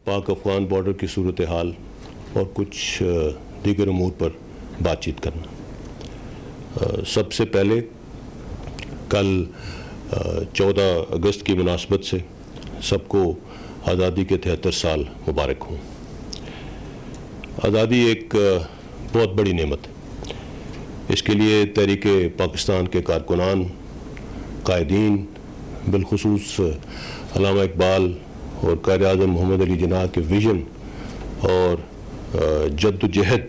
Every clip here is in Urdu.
پاک افغان بارڈر کی صورتحال اور کچھ دیگر امور پر بات چیت کرنا۔ سب سے پہلے کل 14 اگست کی مناسبت سے سب کو آزادی کے 73 سال مبارک ہوں۔ آزادی ایک بہت بڑی نعمت ہے۔ اس کے لیے تحریک پاکستان کے کارکنان، قائدین، بالخصوص علامہ اقبال اور قائد اعظم محمد علی جناح کے ویژن اور جد و جہد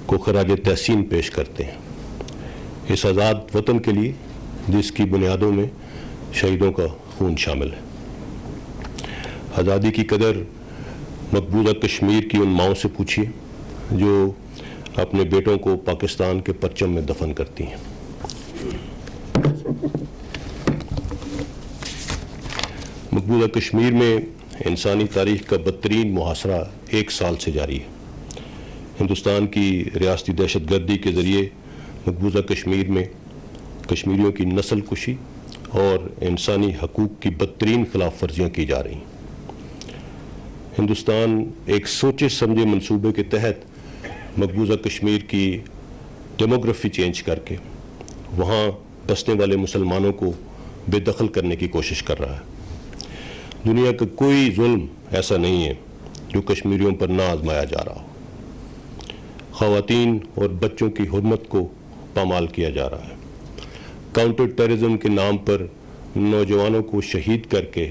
کو خراج تحسین پیش کرتے ہیں۔ اس آزاد وطن کے لیے جس کی بنیادوں میں شہیدوں کا خون شامل ہے۔ آزادی کی قدر مقبوضہ کشمیر کی ان ماؤں سے پوچھیے جو اپنے بیٹوں کو پاکستان کے پرچم میں دفن کرتی ہیں۔ مقبوضہ کشمیر میں انسانی تاریخ کا بدترین محاصرہ 1 سال سے جاری ہے۔ ہندوستان کی ریاستی دہشت گردی کے ذریعے مقبوضہ کشمیر میں کشمیریوں کی نسل کشی اور انسانی حقوق کی بدترین خلاف ورزیاں کی جا رہی ہیں۔ ہندوستان ایک سوچے سمجھے منصوبے کے تحت مقبوضہ کشمیر کی ڈیموگرافی چینج کر کے وہاں بسنے والے مسلمانوں کو بے دخل کرنے کی کوشش کر رہا ہے۔ دنیا کا کوئی ظلم ایسا نہیں ہے جو کشمیریوں پر نہ آزمایا جا رہا ہو۔ خواتین اور بچوں کی حرمت کو پامال کیا جا رہا ہے۔ کاؤنٹر ٹیررزم کے نام پر نوجوانوں کو شہید کر کے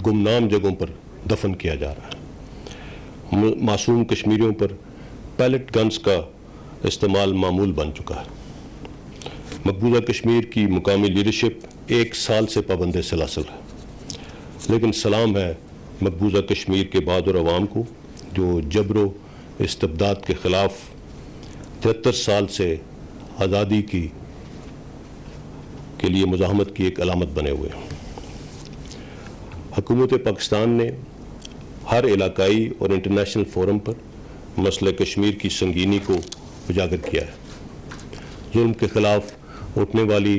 گمنام جگہوں پر دفن کیا جا رہا ہے۔ معصوم کشمیریوں پر پیلٹ گنز کا استعمال معمول بن چکا ہے۔ مقبوضہ کشمیر کی مقامی لیڈرشپ 1 سال سے پابند سلاسل ہے، لیکن سلام ہے مقبوضہ کشمیر کے بہادر عوام کو جو جبر و استبداد کے خلاف 73 سال سے آزادی کے لیے مزاحمت کی ایک علامت بنے ہوئے ہیں۔ حکومت پاکستان نے ہر علاقائی اور انٹرنیشنل فورم پر مسئلہ کشمیر کی سنگینی کو اجاگر کیا ہے۔ ظلم کے خلاف اٹھنے والی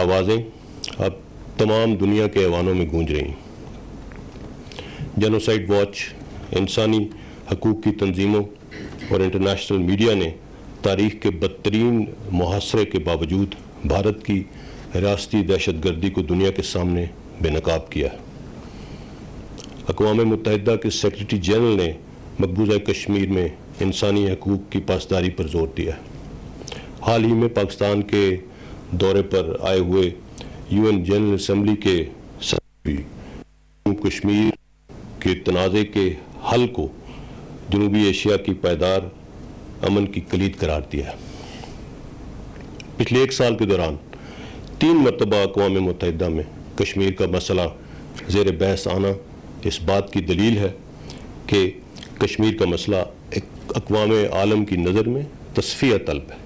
آوازیں اب تمام دنیا کے ایوانوں میں گونج رہی ہیں۔ جینوسائیڈ واچ، انسانی حقوق کی تنظیموں اور انٹرنیشنل میڈیا نے تاریخ کے بدترین محاصرے کے باوجود بھارت کی ریاستی دہشت گردی کو دنیا کے سامنے بے نقاب کیا ہے۔ اقوام متحدہ کے سیکریٹری جنرل نے مقبوضہ کشمیر میں انسانی حقوق کی پاسداری پر زور دیا ہے۔ حال ہی میں پاکستان کے دورے پر آئے ہوئے UN جنرل اسمبلی کے صدر کشمیر کے تنازع کے حل کو جنوبی ایشیا کی پائیدار امن کی کلید قرار دیا ہے۔ پچھلے 1 سال کے دوران 3 مرتبہ اقوام متحدہ میں کشمیر کا مسئلہ زیر بحث آنا اس بات کی دلیل ہے کہ کشمیر کا مسئلہ اقوام عالم کی نظر میں تصفیہ طلب ہے۔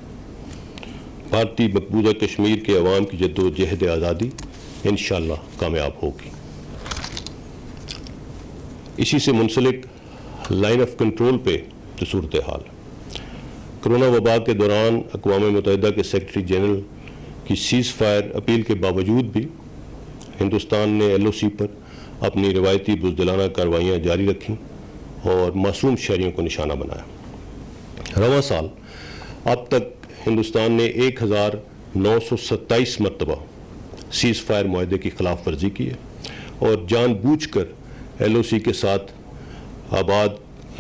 بھارتی مقبوضہ کشمیر کے عوام کی جد و جہد آزادی انشاءاللہ کامیاب ہوگی۔ اسی سے منسلک لائن آف کنٹرول پہ جو صورتحال کرونا وبا کے دوران اقوام متحدہ کے سیکریٹری جنرل کی سیز فائر اپیل کے باوجود بھی ہندوستان نے LOC پر اپنی روایتی بزدلانہ کارروائیاں جاری رکھیں اور معصوم شہریوں کو نشانہ بنایا۔ رواں سال اب تک ہندوستان نے 1927 مرتبہ سیز فائر معاہدے کی خلاف ورزی کی ہے اور جان بوجھ کر LOC کے ساتھ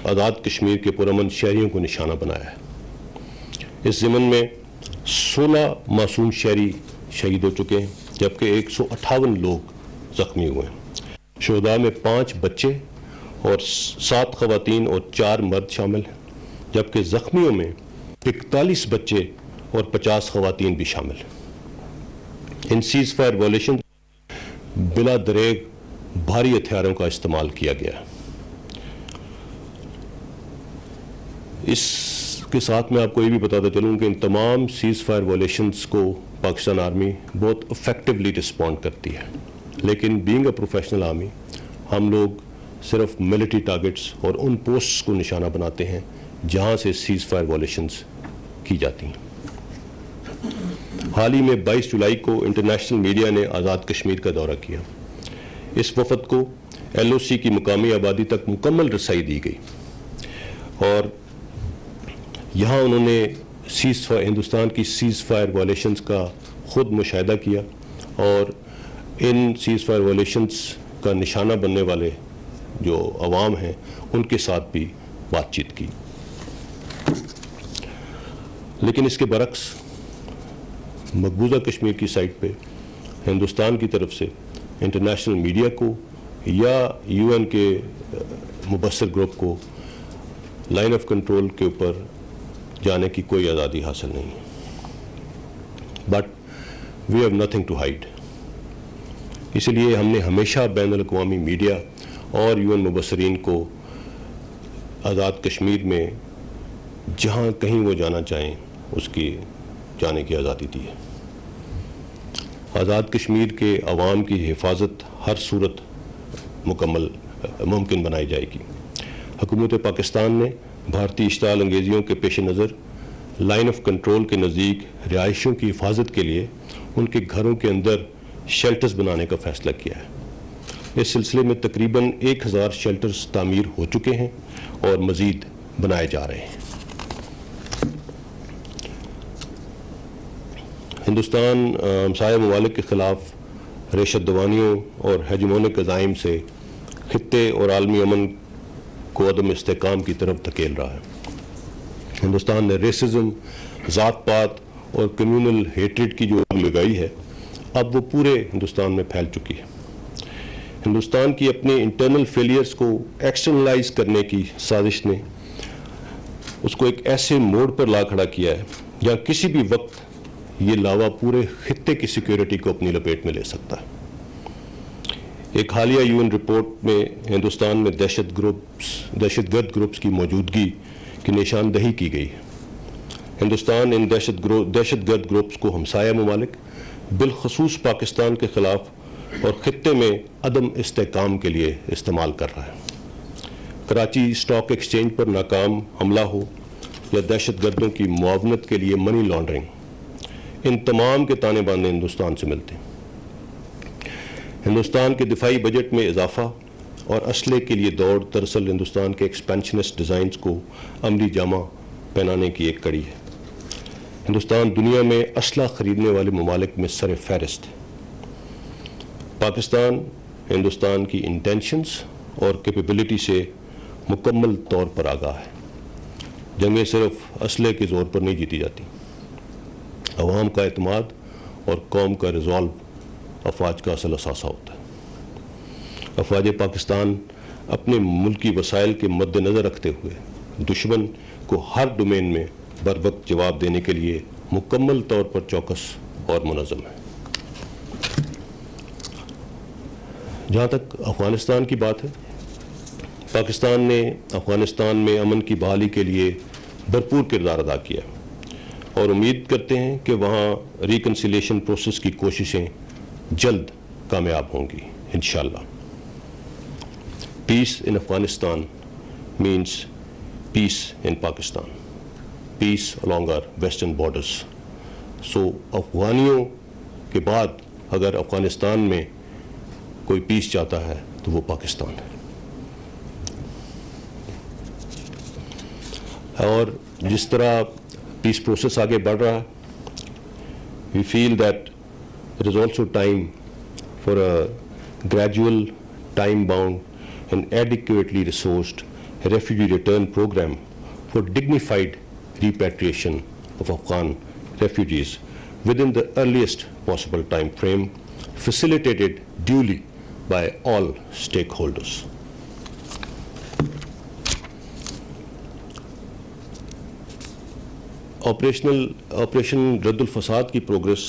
آزاد کشمیر کے پرامن شہریوں کو نشانہ بنایا ہے۔ اس ضمن میں 16 معصوم شہری شہید ہو چکے ہیں جبکہ 158 لوگ زخمی ہوئے ہیں۔ شہداء میں 5 بچے اور 7 خواتین اور 4 مرد شامل ہیں جبکہ زخمیوں میں 41 بچے اور 50 خواتین بھی شامل ہیں۔ ان سیز فائر وائلیشن بلا دریغ بھاری ہتھیاروں کا استعمال کیا گیا ہے۔ اس کے ساتھ میں آپ کو یہ بھی بتاتا چلوں کہ ان تمام سیز فائر وائلیشنز کو پاکستان آرمی بہت افیکٹولی رسپونڈ کرتی ہے، لیکن بینگ اے پروفیشنل آرمی ہم لوگ صرف ملٹری ٹارگٹس اور ان پوسٹس کو نشانہ بناتے ہیں جہاں سے سیز فائر وائلیشنز کی جاتی ہیں۔ حال ہی میں 22 جولائی کو انٹرنیشنل میڈیا نے آزاد کشمیر کا دورہ کیا۔ اس وفد کو LOC کی مقامی آبادی تک مکمل رسائی دی گئی اور یہاں انہوں نے ہندوستان کی سیز فائر وائلیشنز کا خود مشاہدہ کیا اور ان سیز فائر وائلیشنز کا نشانہ بننے والے جو عوام ہیں ان کے ساتھ بھی بات چیت کی. لیکن اس کے برعکس مقبوضہ کشمیر کی سائٹ پہ ہندوستان کی طرف سے انٹرنیشنل میڈیا کو یا UN کے مبصر گروپ کو لائن آف کنٹرول کے اوپر جانے کی کوئی آزادی حاصل نہیں ہے. But we have nothing to hide. اسی لیے ہم نے ہمیشہ بین الاقوامی میڈیا اور UN مبصرین کو آزاد کشمیر میں جہاں کہیں وہ جانا چاہیں اس کی جانے کی آزادی دی ہے. آزاد کشمیر کے عوام کی حفاظت ہر صورت ممکن بنائی جائے گی. حکومت پاکستان نے بھارتی اشتعال انگیزیوں کے پیش نظر لائن آف کنٹرول کے نزدیک رہائشیوں کی حفاظت کے لیے ان کے گھروں کے اندر شیلٹرز بنانے کا فیصلہ کیا ہے. اس سلسلے میں تقریباً 1000 شیلٹرز تعمیر ہو چکے ہیں اور مزید بنائے جا رہے ہیں. ہندوستان ہمسایہ ممالک کے خلاف ریشت دوانیوں اور ہیجمونک عزائم سے خطے اور عالمی امن کو عدم استحکام کی طرف دھکیل رہا ہے. ہندوستان نے ریسزم، ذات پات اور کمیونل ہیٹریڈ کی جو آگ لگائی ہے اب وہ پورے ہندوستان میں پھیل چکی ہے. ہندوستان کی اپنے انٹرنل فیلیئرز کو ایکسٹرنلائز کرنے کی سازش نے اس کو ایک ایسے موڑ پر لا کھڑا کیا ہے جہاں کسی بھی وقت یہ لاوا پورے خطے کی سیکیورٹی کو اپنی لپیٹ میں لے سکتا ہے. ایک حالیہ UN رپورٹ میں ہندوستان میں دہشت گرد گروپس کی موجودگی کی نشاندہی کی گئی ہے. ہندوستان ان دہشت گرد گروپس کو ہمسایہ ممالک بالخصوص پاکستان کے خلاف اور خطے میں عدم استحکام کے لیے استعمال کر رہا ہے. کراچی اسٹاک ایکسچینج پر ناکام حملہ ہو یا دہشت گردوں کی معاونت کے لیے منی لانڈرنگ، ان تمام کے تانے بانے ہندوستان سے ملتے ہیں. ہندوستان کے دفاعی بجٹ میں اضافہ اور اسلحے کے لیے دوڑ دراصل ہندوستان کے ایکسپینشنسٹ ڈیزائنز کو عملی جامہ پہنانے کی ایک کڑی ہے. ہندوستان دنیا میں اسلحہ خریدنے والے ممالک میں سر فہرست ہے. پاکستان ہندوستان کی انٹینشنز اور کیپیبلٹی سے مکمل طور پر آگاہ ہے. جنگیں صرف اسلحے کے زور پر نہیں جیتی جاتی. عوام کا اعتماد اور قوم کا ریزالو افواج کا اصل اثاثہ ہوتا ہے. افواج پاکستان اپنے ملکی وسائل کے مد نظر رکھتے ہوئے دشمن کو ہر ڈومین میں بر وقت جواب دینے کے لیے مکمل طور پر چوکس اور منظم ہے. جہاں تک افغانستان کی بات ہے، پاکستان نے افغانستان میں امن کی بحالی کے لیے بھرپور کردار ادا کیا اور امید کرتے ہیں کہ وہاں ریکنسیلیشن پروسیس کی کوششیں جلد کامیاب ہوں گی انشاءاللہ. Peace in Afghanistan means peace in Pakistan, peace along our western borders. So افغانیوں کے بعد اگر افغانستان میں کوئی پیس چاہتا ہے تو وہ پاکستان ہے. اور جس طرح پیس پروسیس آگے بڑھ رہا ہے، we feel that it is also time for a gradual, time-bound and adequately resourced refugee return program for dignified repatriation of Afghan refugees within the earliest possible time frame, facilitated duly by all stakeholders. Operation رد الفساد کی پروگریس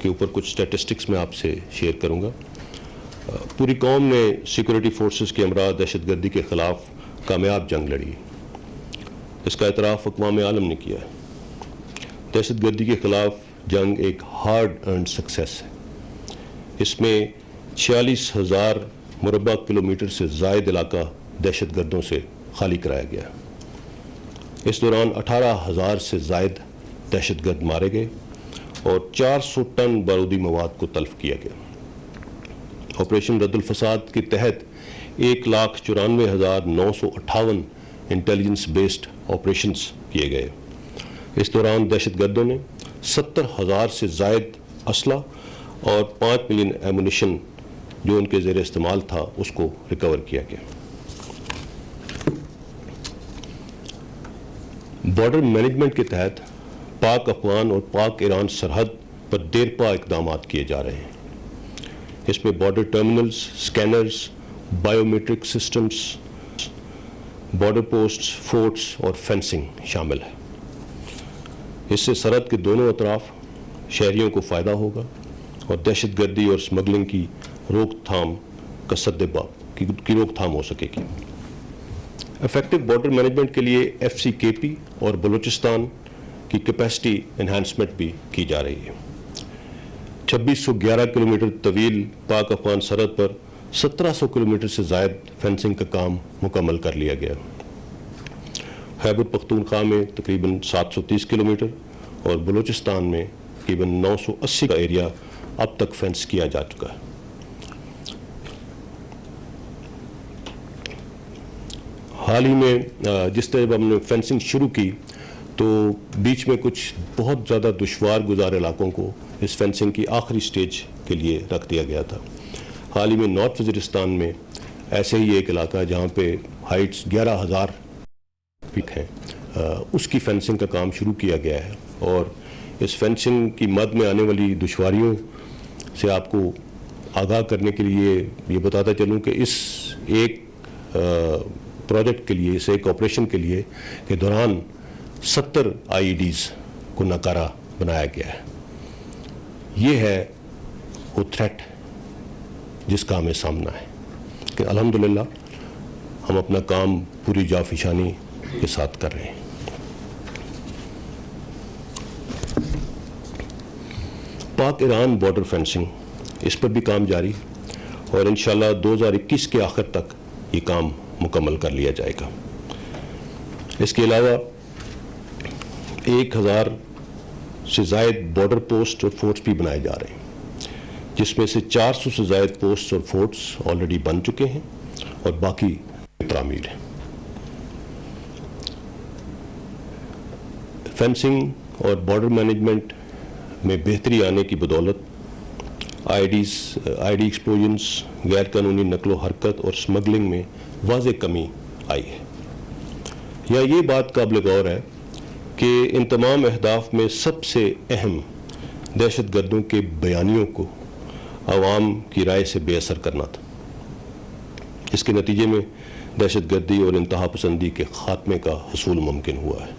کے اوپر کچھ اسٹیٹسٹکس میں آپ سے شیئر کروں گا. پوری قوم نے سیکورٹی فورسز کے ہمراہ دہشت گردی کے خلاف کامیاب جنگ لڑی. اس کا اعتراف اقوام عالم نے کیا ہے. دہشت گردی کے خلاف جنگ ایک ہارڈ ارنڈ سکسیس ہے. اس میں 46,000 مربع کلومیٹر سے زائد علاقہ دہشت گردوں سے خالی کرایا گیا. اس دوران 18,000 سے زائد دہشت گرد مارے گئے اور 400 ٹن بارودی مواد کو تلف کیا گیا. آپریشن رد الفساد کے تحت 1,94,958 انٹیلیجنس بیسڈ آپریشنز کیے گئے. اس دوران دہشت گردوں نے 70,000 سے زائد اسلحہ اور 5 ملین ایمونیشن جو ان کے زیر استعمال تھا اس کو ریکور کیا گیا. بارڈر مینجمنٹ کے تحت پاک افغان اور پاک ایران سرحد پر دیرپا اقدامات کیے جا رہے ہیں. اس میں border terminals, scanners, biometric systems, border posts, forts اور فینسنگ شامل ہے. اس سے سرحد کے دونوں اطراف شہریوں کو فائدہ ہوگا اور دہشت گردی اور سمگلنگ کی روک تھام کا کی روک تھام ہو سکے گی. افیکٹو بارڈر مینجمنٹ کے لیے FCKP اور بلوچستان کی کیپیسٹی انہانسمنٹ بھی کی جا رہی ہے. 2611 کلومیٹر طویل پاک افغان سرحد پر 1700 کلومیٹر سے زائد فینسنگ کا کام مکمل کر لیا گیا. خیبر پختونخوا میں تقریباً 730 کلومیٹر اور بلوچستان میں تقریباً 980 کا ایریا اب تک فینس کیا جا چکا ہے. حال ہی میں جس طرح ہم نے فینسنگ شروع کی تو بیچ میں کچھ بہت زیادہ دشوار گزار علاقوں کو اس فینسنگ کی آخری سٹیج کے لیے رکھ دیا گیا تھا. حال ہی میں نارتھ وزیرستان میں ایسے ہی ایک علاقہ ہے جہاں پہ ہائٹس 11,000 فٹ ہیں، اس کی فینسنگ کا کام شروع کیا گیا ہے. اور اس فینسنگ کی مد میں آنے والی دشواریوں سے آپ کو آگاہ کرنے کے لیے یہ بتاتا چلوں کہ اس ایک پروجیکٹ کے لیے، اس ایک آپریشن کے لیے کے دوران 70 IEDs کو ناکارہ بنایا گیا ہے. یہ ہے وہ تھریٹ جس کا ہمیں سامنا ہے کہ الحمدللہ ہم اپنا کام پوری جافشانی کے ساتھ کر رہے ہیں. پاک ایران بارڈر فینسنگ، اس پر بھی کام جاری اور انشاءاللہ 2021 کے آخر تک یہ کام مکمل کر لیا جائے گا. اس کے علاوہ 1,000 سے زائد بارڈر پوسٹ اور فورٹس بھی بنائے جا رہے ہیں، جس میں سے 400 سے زائد پوسٹ اور فورٹس آلریڈی بن چکے ہیں اور باقی تعمیر ہیں. فینسنگ اور بارڈر مینجمنٹ میں بہتری آنے کی بدولت آئی ڈی ایکسپلوژنس، غیر قانونی نقل و حرکت اور سمگلنگ میں واضح کمی آئی ہے. یا یہ بات قابل غور ہے کہ ان تمام اہداف میں سب سے اہم دہشت گردوں کے بیانیوں کو عوام کی رائے سے بے اثر کرنا تھا. اس کے نتیجے میں دہشت گردی اور انتہا پسندی کے خاتمے کا حصول ممکن ہوا ہے.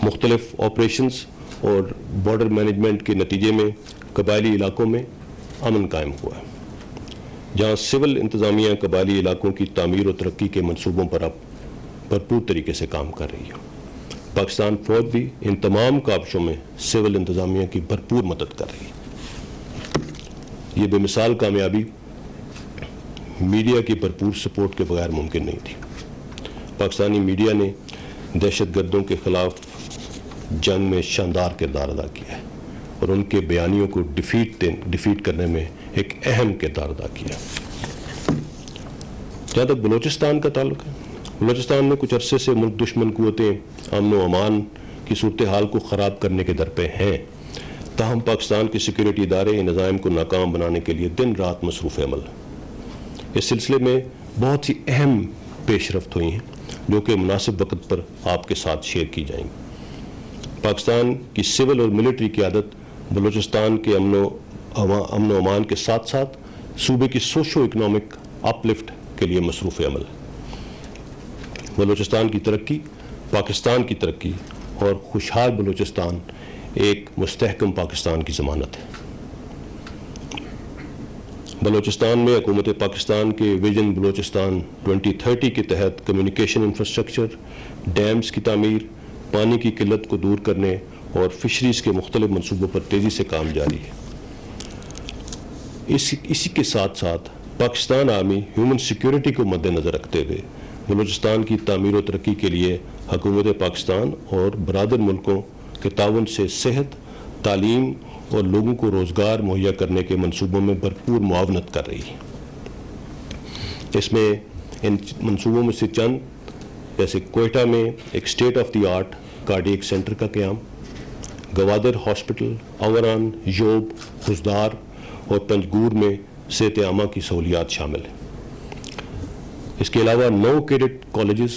مختلف آپریشنز اور بارڈر مینجمنٹ کے نتیجے میں قبائلی علاقوں میں امن قائم ہوا ہے. جہاں سول انتظامیہ قبائلی علاقوں کی تعمیر و ترقی کے منصوبوں پر اب بھرپور طریقے سے کام کر رہی ہے. پاکستان فوج بھی ان تمام کاوشوں میں سول انتظامیہ کی بھرپور مدد کر رہی ہے. یہ بے مثال کامیابی میڈیا کی بھرپور سپورٹ کے بغیر ممکن نہیں تھی. پاکستانی میڈیا نے دہشت گردوں کے خلاف جنگ میں شاندار کردار ادا کیا ہے اور ان کے بیانیوں کو ڈیفیٹ کرنے میں ایک اہم کردار ادا کیا. جہاں تک بلوچستان کا تعلق ہے، بلوچستان میں کچھ عرصے سے ملک دشمن قوتیں امن و امان کی صورتحال کو خراب کرنے کے در پہ ہیں. تاہم پاکستان کے سیکیورٹی ادارے ان عزائم کو ناکام بنانے کے لیے دن رات مصروف عمل ہیں. اس سلسلے میں بہت سی اہم پیش رفت ہوئی ہیں جو کہ مناسب وقت پر آپ کے ساتھ شیئر کی جائیں گی. پاکستان کی سول اور ملٹری قیادت بلوچستان کے امن و امان کے ساتھ ساتھ صوبے کی سوشو اکنامک اپ لفٹ کے لیے مصروف عمل ہے. بلوچستان کی ترقی پاکستان کی ترقی اور خوشحال بلوچستان ایک مستحکم پاکستان کی ضمانت ہے. بلوچستان میں حکومت پاکستان کے ویژن بلوچستان 2030 کے تحت کمیونیکیشن انفراسٹرکچر، ڈیمز کی تعمیر، پانی کی قلت کو دور کرنے اور فشریز کے مختلف منصوبوں پر تیزی سے کام جاری ہے. اسی کے ساتھ ساتھ پاکستان آرمی ہیومن سیکیورٹی کو مد نظر رکھتے ہوئے بلوچستان کی تعمیر و ترقی کے لیے حکومت پاکستان اور برادر ملکوں کے تعاون سے صحت، تعلیم اور لوگوں کو روزگار مہیا کرنے کے منصوبوں میں بھرپور معاونت کر رہی ہے۔ اس میں ان منصوبوں میں سے چند جیسے کوئٹہ میں ایک state of the art cardiac centre کا قیام، گوادر ہاسپٹل، اوران، یوب، حزدار اور پنجگور میں صحت عامہ کی سہولیات شامل ہیں۔ اس کے علاوہ 9 کیڈٹ کالجز،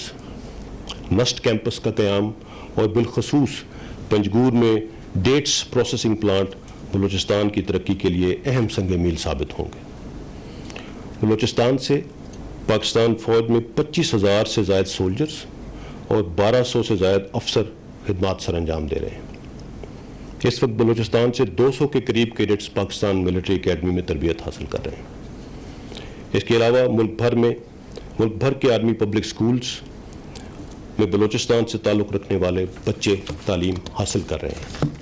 نسٹ کیمپس کا قیام اور بالخصوص پنجگور میں ڈیٹس پروسیسنگ پلانٹ بلوچستان کی ترقی کے لیے اہم سنگ میل ثابت ہوں گے۔ بلوچستان سے پاکستان فوج میں 25,000 سے زائد سولجرز اور 1200 سے زائد افسر خدمات سر انجام دے رہے ہیں۔ اس وقت بلوچستان سے 200 کے قریب کیڈٹس پاکستان ملٹری اکیڈمی میں تربیت حاصل کر رہے ہیں۔ اس کے علاوہ ملک بھر کے آرمی پبلک سکولز میں بلوچستان سے تعلق رکھنے والے بچے تعلیم حاصل کر رہے ہیں۔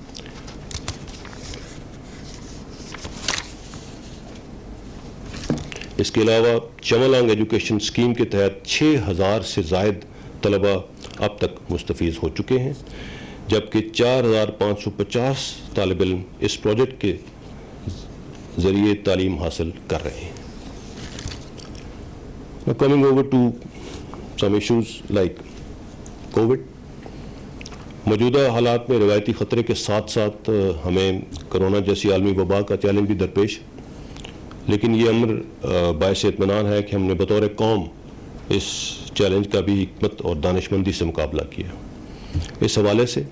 اس کے علاوہ چملانگ ایجوکیشن اسکیم کے تحت 6,000 سے زائد طلبہ اب تک مستفیض ہو چکے ہیں، جبکہ 4,550 طالب علم اس پروجیکٹ کے ذریعے تعلیم حاصل کر رہے ہیں۔ Now coming over to some issues like COVID. موجودہ حالات میں روایتی خطرے کے ساتھ ساتھ ہمیں کرونا جیسی عالمی وبا کا چیلنج بھی درپیش، لیکن یہ امر باعث اطمینان ہے کہ ہم نے بطور قوم اس چیلنج کا بھی حکمت اور دانش مندی سے مقابلہ کیا۔ اس حوالے سے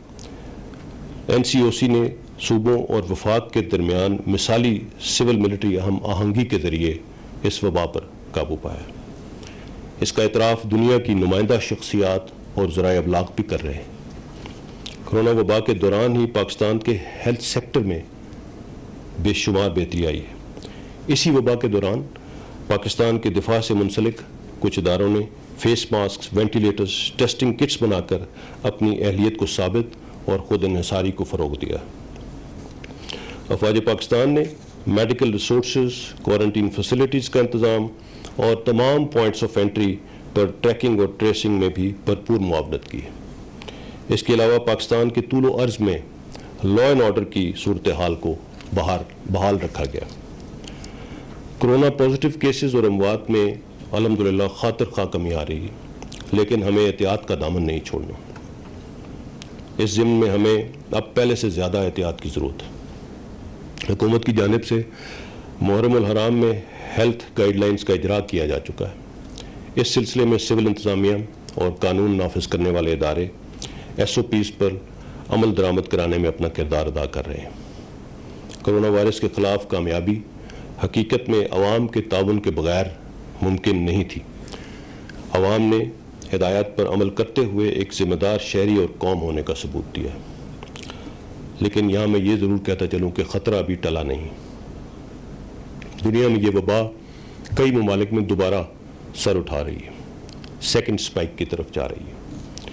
NCOC نے صوبوں اور وفاق کے درمیان مثالی سول ملٹری ہم آہنگی کے ذریعے اس وبا پر قابو پایا۔ اس کا اعتراف دنیا کی نمائندہ شخصیات اور ذرائع ابلاغ بھی کر رہے ہیں۔ کرونا وبا کے دوران ہی پاکستان کے ہیلتھ سیکٹر میں بے شمار بہتری آئی ہے۔ اسی وبا کے دوران پاکستان کے دفاع سے منسلک کچھ اداروں نے face mask, ventilators, testing kits بنا کر اپنی اہلیت کو ثابت اور خود انحصاری کو فروغ دیا۔ افواج پاکستان نے میڈیکل ریسورسز، کوارنٹین فیسلٹیز کا انتظام اور تمام پوائنٹس آف انٹری پر ٹریکنگ اور ٹریسنگ میں بھی بھرپور معاونت کی۔ اس کے علاوہ پاکستان کے طول و عرض میں لا اینڈ آرڈر کی صورتحال کو بحال رکھا گیا۔ کرونا پازیٹیو کیسز اور اموات میں الحمدللہ خاطر خواہ کمی آ رہی ہے، لیکن ہمیں احتیاط کا دامن نہیں چھوڑنا۔ اس ضمن میں ہمیں اب پہلے سے زیادہ احتیاط کی ضرورت ہے۔ حکومت کی جانب سے محرم الحرام میں ہیلتھ گائیڈ لائنز کا اجرا کیا جا چکا ہے۔ اس سلسلے میں سول انتظامیہ اور قانون نافذ کرنے والے ادارے SOPs پر عمل درآمد کرانے میں اپنا کردار ادا کر رہے ہیں۔ کرونا وائرس کے خلاف کامیابی حقیقت میں عوام کے تعاون کے بغیر ممکن نہیں تھی۔ عوام نے ہدایات پر عمل کرتے ہوئے ایک ذمہ دار شہری اور قوم ہونے کا ثبوت دیا ہے۔ لیکن یہاں میں یہ ضرور کہتا چلوں کہ خطرہ ابھی ٹلا نہیں۔ دنیا میں یہ وبا کئی ممالک میں دوبارہ سر اٹھا رہی ہے، سیکنڈ سپائک کی طرف جا رہی ہے۔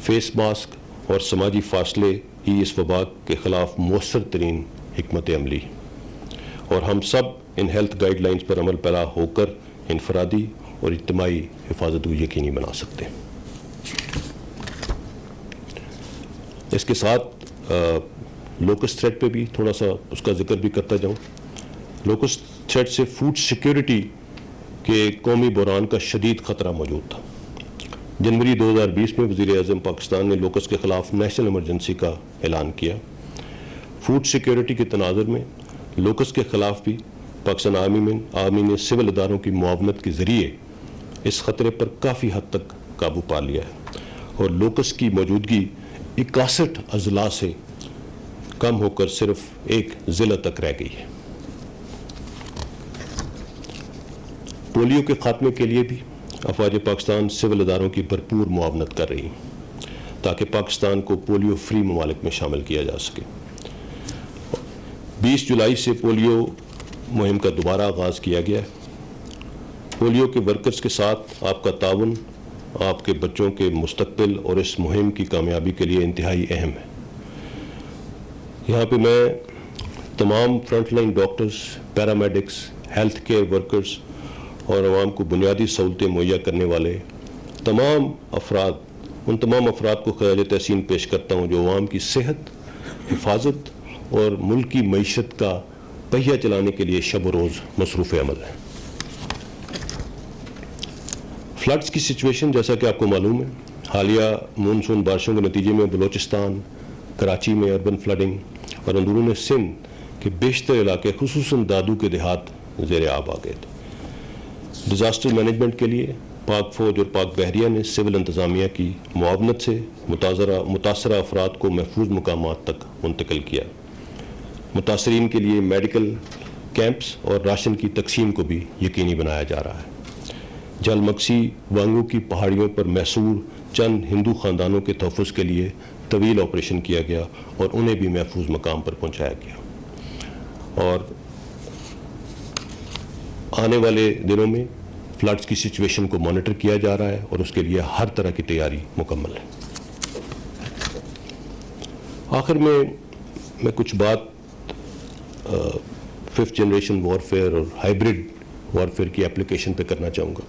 فیس ماسک اور سماجی فاصلے ہی اس وبا کے خلاف مؤثر ترین حکمت عملی، اور ہم سب ان ہیلتھ گائیڈ لائنز پر عمل پیرا ہو کر انفرادی اور اجتماعی حفاظت کو یقینی بنا سکتے ہیں۔ اس کے ساتھ لوکس تھریٹ پہ بھی تھوڑا سا اس کا ذکر بھی کرتا جاؤں۔ لوکس تھریٹ سے فوڈ سیکیورٹی کے قومی بحران کا شدید خطرہ موجود تھا۔ جنوری 2020 میں وزیر اعظم پاکستان نے لوکس کے خلاف نیشنل ایمرجنسی کا اعلان کیا۔ فوڈ سیکیورٹی کے تناظر میں لوکس کے خلاف بھی پاکستان آرمی نے سول اداروں کی معاونت کے ذریعے اس خطرے پر کافی حد تک قابو پا لیا ہے، اور لوکس کی موجودگی 61 اضلاع سے کم ہو کر صرف ایک ضلع تک رہ گئی ہے۔ پولیو کے خاتمے کے لیے بھی افواج پاکستان سول اداروں کی بھرپور معاونت کر رہی ہیں تاکہ پاکستان کو پولیو فری ممالک میں شامل کیا جا سکے۔ 20 جولائی سے پولیو مہم کا دوبارہ آغاز کیا گیا ہے۔ پولیو کے ورکرز کے ساتھ آپ کا تعاون آپ کے بچوں کے مستقبل اور اس مہم کی کامیابی کے لیے انتہائی اہم ہے۔ یہاں پہ میں تمام front line doctors, paramedics, health care workers اور عوام کو بنیادی سہولتیں مہیا کرنے والے ان تمام افراد کو خراج تحسین پیش کرتا ہوں جو عوام کی صحت، حفاظت اور ملک کی معیشت کا پہیہ چلانے کے لیے شب و روز مصروف عمل ہیں. فلڈز کی سچویشن جیسا کہ آپ کو معلوم ہے، حالیہ مونسون بارشوں کے نتیجے میں بلوچستان، کراچی میں اربن فلڈنگ اور اندرون سندھ کے بیشتر علاقے خصوصاً دادو کے دیہات زیر آب آ گئے تھے. ڈیزاسٹر مینجمنٹ کے لیے پاک فوج اور پاک بحریہ نے سول انتظامیہ کی معاونت سے متاثرہ افراد کو محفوظ مقامات تک منتقل کیا. متاثرین کے لیے میڈیکل کیمپس اور راشن کی تقسیم کو بھی یقینی بنایا جا رہا ہے. جل مکسی وانگو کی پہاڑیوں پر محصور چند ہندو خاندانوں کے تحفظ کے لیے طویل آپریشن کیا گیا اور انہیں بھی محفوظ مقام پر پہنچایا گیا. اور آنے والے دنوں میں فلڈز کی سچویشن کو مانیٹر کیا جا رہا ہے اور اس کے لیے ہر طرح کی تیاری مکمل ہے. آخر میں کچھ بات ففتھ جنریشن وارفیئر اور ہائبرڈ وارفیئر کی اپلیکیشن پہ کرنا چاہوں گا.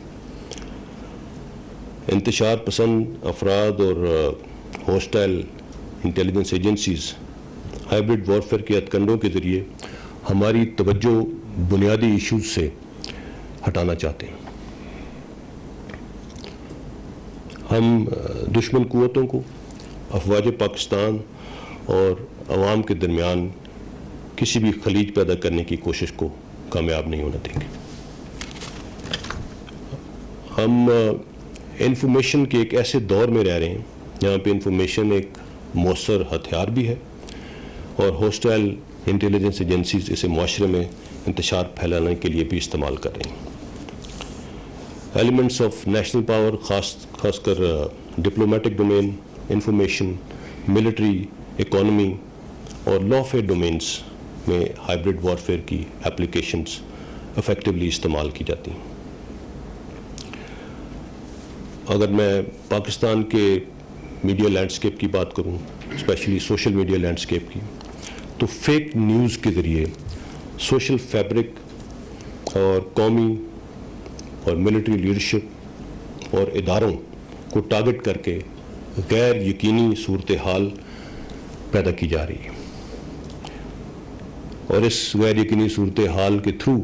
انتشار پسند افراد اور hostile intelligence agencies hybrid warfare کے ہتھ کے ذریعے ہماری توجہ بنیادی ایشوز سے ہٹانا چاہتے ہیں. ہم دشمن قوتوں کو افواج پاکستان اور عوام کے درمیان کسی بھی خلیج پیدا کرنے کی کوشش کو کامیاب نہیں ہونا دیں گے. ہم انفارمیشن کے ایک ایسے دور میں رہ رہے ہیں جہاں پہ انفارمیشن ایک مؤثر ہتھیار بھی ہے اور ہوسٹائل انٹیلیجنس ایجنسیز اسے معاشرے میں انتشار پھیلانے کے لیے بھی استعمال کر رہی ہیں. ایلیمنٹس آف نیشنل پاور خاص کر diplomatic domain, information, military, economy اور لافیئر ڈومینس میں ہائبرڈ وارفیئر کی اپلیکیشنز افیکٹولی استعمال کی جاتی ہیں. اگر میں پاکستان کے میڈیا لینڈسکیپ کی بات کروں، اسپیشلی سوشل میڈیا لینڈسکیپ کی، تو فیک نیوز کے ذریعے سوشل فیبرک اور قومی اور ملٹری لیڈرشپ اور اداروں کو ٹارگٹ کر کے غیر یقینی صورتحال پیدا کی جا رہی ہے اور اس غیر یقینی صورتحال کے تھرو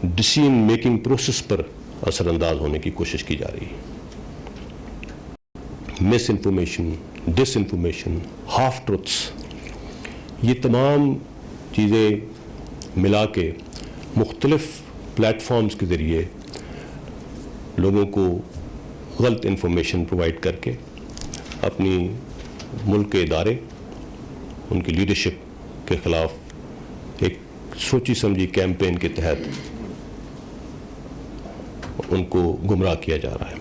ڈیسیژن میکنگ پروسیس پر اثر انداز ہونے کی کوشش کی جا رہی ہے. مس انفارمیشن، ڈس انفارمیشن، ہاف ٹروتھس، یہ تمام چیزیں ملا کے مختلف پلیٹ فارمز کے ذریعے لوگوں کو غلط انفارمیشن پرووائڈ کر کے اپنی ملک کے ادارے، ان کی لیڈرشپ کے خلاف ایک سوچی سمجھی کیمپین کے تحت ان کو گمراہ کیا جا رہا ہے.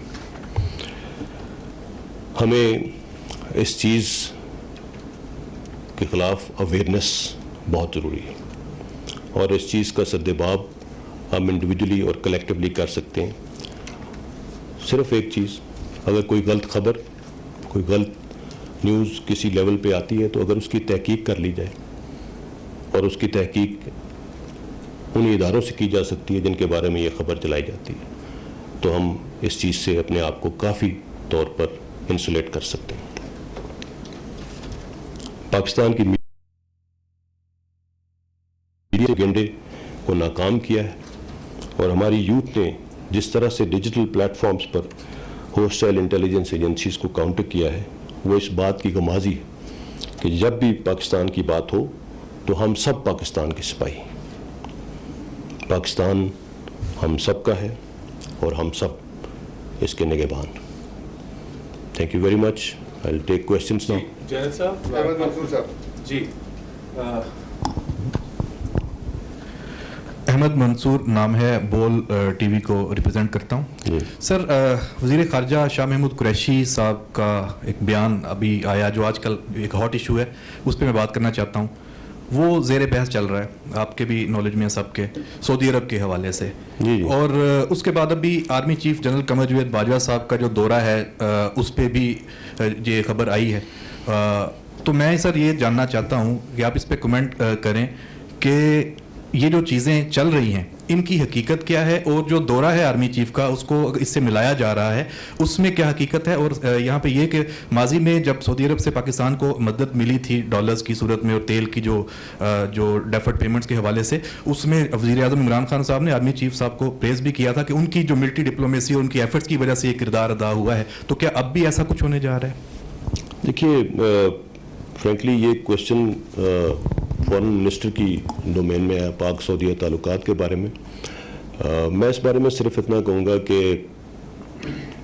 ہمیں اس چیز کے خلاف اویئرنیس بہت ضروری ہے اور اس چیز کا سدباب ہم انڈیویجولی اور کلیکٹیولی کر سکتے ہیں. صرف ایک چیز، اگر کوئی غلط خبر، کوئی غلط نیوز کسی لیول پہ آتی ہے تو اگر اس کی تحقیق کر لی جائے اور اس کی تحقیق انہی اداروں سے کی جا سکتی ہے جن کے بارے میں یہ خبر چلائی جاتی ہے، تو ہم اس چیز سے اپنے آپ کو کافی طور پر انسولیٹ کر سکتے ہیں. پاکستان کی میڈیا ایجنڈے کو ناکام کیا ہے اور ہماری یوتھ نے جس طرح سے ڈیجیٹل پلیٹ فارمز پر ہوسٹائل انٹیلیجنس ایجنسیز کو کاؤنٹر کیا ہے، وہ اس بات کی غمازی ہے کہ جب بھی پاکستان کی بات ہو تو ہم سب پاکستان کے سپاہی. پاکستان ہم سب کا ہے اور ہم سب اس کے نگہبان. Thank you very much. I will take questions now. Junaid sahab, Ahmed منصور صاحب. جی احمد منصور نام ہے، بول ٹی وی کو ریپرزینٹ کرتا ہوں. سر، وزیر خارجہ شاہ محمود قریشی صاحب کا ایک بیان ابھی آیا جو آج کل ایک ہاٹ ایشو ہے، اس پہ میں بات کرنا چاہتا ہوں. وہ زیر بحث چل رہا ہے، آپ کے بھی نالج میں سب کے، سعودی عرب کے حوالے سے. اور اس کے بعد ابھی army chief general Qamar Javed Bajwa صاحب کا جو دورہ ہے اس پہ بھی یہ خبر آئی ہے. تو میں سر یہ جاننا چاہتا ہوں کہ آپ اس پہ کمنٹ کریں کہ یہ جو چیزیں چل رہی ہیں ان کی حقیقت کیا ہے, اور جو دورہ ہے آرمی چیف کا اس کو اس سے ملایا جا رہا ہے اس میں کیا حقیقت ہے. اور یہاں پہ یہ کہ ماضی میں جب سعودی عرب سے پاکستان کو مدد ملی تھی ڈالرز کی صورت میں اور تیل کی جو ڈیفرڈ پیمنٹس کے حوالے سے, اس میں وزیر اعظم عمران خان صاحب نے آرمی چیف صاحب کو پریز بھی کیا تھا کہ ان کی جو ملٹری ڈپلومیسی اور ان کی ایفرٹس کی وجہ سے یہ کردار ادا ہوا ہے. تو کیا اب بھی ایسا کچھ ہونے جا رہا ہے؟ دیکھیے فرینکلی یہ کوشچن فارن منسٹر کی ڈومین میں ہے, پاک سعودیہ تعلقات کے بارے میں. میں اس بارے میں صرف اتنا کہوں گا کہ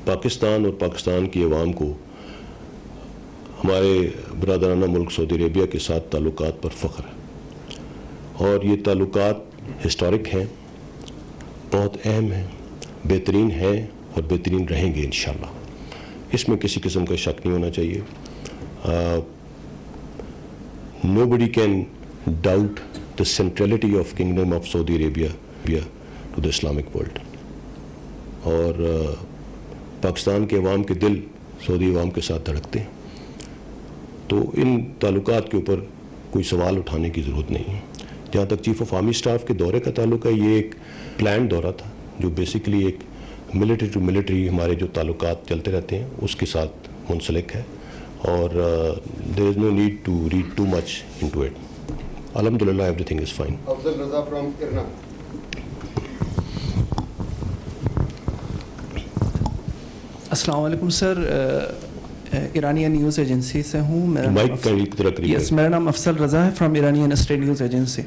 پاکستان اور پاکستان کی عوام کو ہمارے برادرانہ ملک سعودی عربیہ کے ساتھ تعلقات پر فخر ہے, اور یہ تعلقات ہسٹورک ہیں, بہت اہم ہیں, بہترین ہیں اور بہترین رہیں گے انشاءاللہ. اس میں کسی قسم کا شک نہیں ہونا چاہیے. Nobody can doubt the centrality of Kingdom of Saudi Arabia to the Islamic world. اور پاکستان کے عوام کے دل سعودی عوام کے ساتھ دھڑکتے ہیں, تو ان تعلقات کے اوپر کوئی سوال اٹھانے کی ضرورت نہیں ہے. جہاں تک چیف آف آرمی اسٹاف کے دورے کا تعلق ہے, یہ ایک پلان دورہ تھا جو بیسیکلی ایک ملٹری ٹو ملٹری ہمارے جو تعلقات چلتے رہتے ہیں اس کے ساتھ منسلک ہے, اور there is no need to read too much into it. Alhamdulillah, everything is fine. Afzal Raza from Irna. السلام علیکم سر, ایرانین نیوز ایجنسی سے ہوں. میرا نام افضل رضا ہے from Iranian state news agency.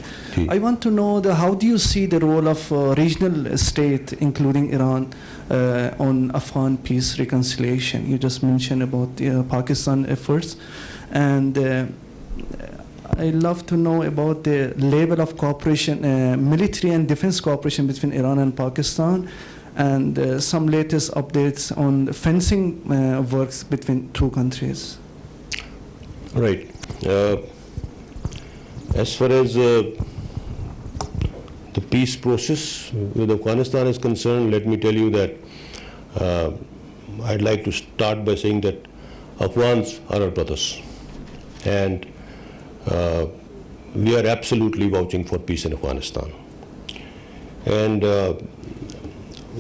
I want to know how do you see the role of regional state including Iran on Afghan peace reconciliation. You just mentioned about Pakistan efforts, and I'd love to know about the level of cooperation, military and defense cooperation between Iran and Pakistan, and some latest updates on fencing works between two countries. Right. As far as the peace process with Afghanistan is concerned, let me tell you that I'd like to start by saying that Afghans are our brothers, and we are absolutely vouching for peace in Afghanistan. And